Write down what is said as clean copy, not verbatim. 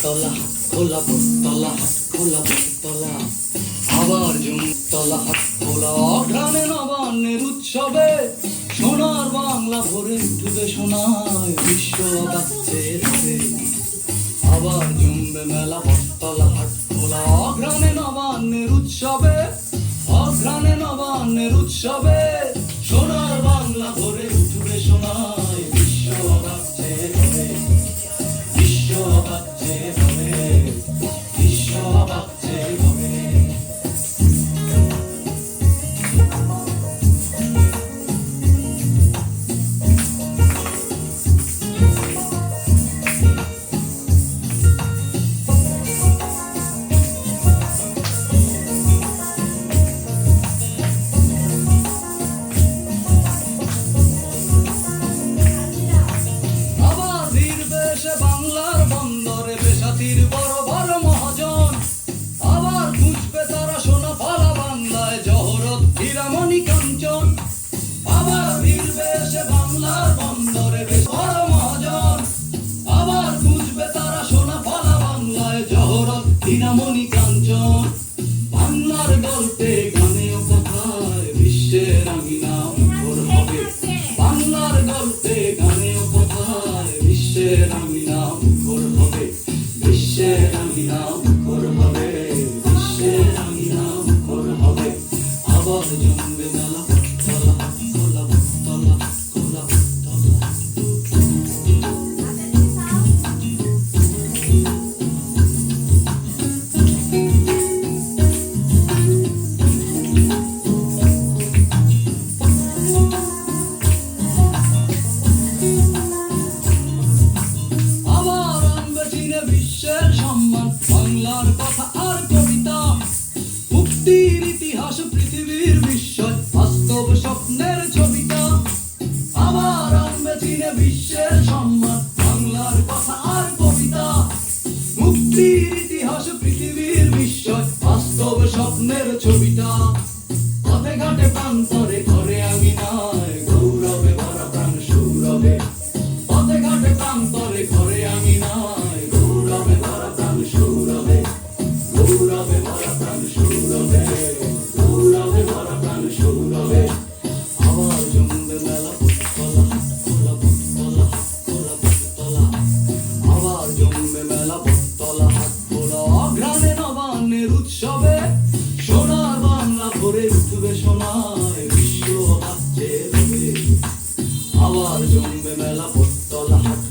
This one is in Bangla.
বটতলা হাট খোলা বটতলা হাট খোলা বটতলা আবার জমতলা হাট খোলা ঘ্রাণে নবান্নের উৎসবে সোনার বাংলা ভরে উঠবে সোনায় বিশ্ব বাচ্চে রবে আবার জমবে মেলা বটতলা হাট খোলা ঘ্রাণে নবান্নের উৎসবে অঘ্রাণে নবান্নের উৎসবে সোনার বাংলা ভরে উঠবে সোনায় বিশ্ব বাচ্চে রবে বিশ্ব বাচ্চে রবে বিশ্ব বাচ্চে রবে বাংলার বন্দরে বেসাতির বড় বড় মহাজন আবার খুঁজবে তারা সোনা পালা বাংলায় জহরত হীরামণি কাঞ্চন আবার ভিড়বে সে বাংলার বন্দরে বড় মহাজন আবার খুঁজবে তারা সোনা পালা বাংলায় জহরত হীরামণি কাঞ্চন বাংলার গল্পে গানে ও কথায় বিশ্বের আঙিনা মুখর হবে বাংলার গল্পে গানে ও কথায় বিশ্বের আঙিনা মুখর হবে বিশ্বের আঙিনা মুখর হবে বিশ্বের আঙিনা মুখর হবে আবার জমবে মেলা বটতলা খোলা বটতলা খোলা বটতলা বিশ্বের সম্মান বাংলার কথা আর কবিতা মুক্তির ইতিহাস পৃথিবীর বিস্ময় বাস্তব স্বপ্নের ছবিটা আবার আনবে চীনে বিশ্বের সম্মান বাংলার কথা আর কবিতা মুক্তির ইতিহাস পৃথিবীর বিস্ময় বাস্তব স্বপ্নের ছবিটা পথে ঘাটে প্রান্তরে ঘরে আঙিনায় গৌরবে ভরা প্রাণ সৌরভে পথে ঘাটে প্রান্তরে ঘরে আঙিনায় গৌরবে ভরা প্রাণ সৌরভে গৌরবে ভরা প্রাণ সৌরভে গৌরবে ভরা প্রাণ সৌরভে আবার জমবে মেলা বটতলা হাট খোলা বটতলা হাট খোলা বটতলা আবার জমবে মেলা বটতলা হাট খোলা অঘ্রাণে নবান্নের উৎসবে সোনার বাংলা ভরে উঠবে সোনায় বিশ্ব বাচ্চে রবে আবার জমবে মেলা বটতলা হাট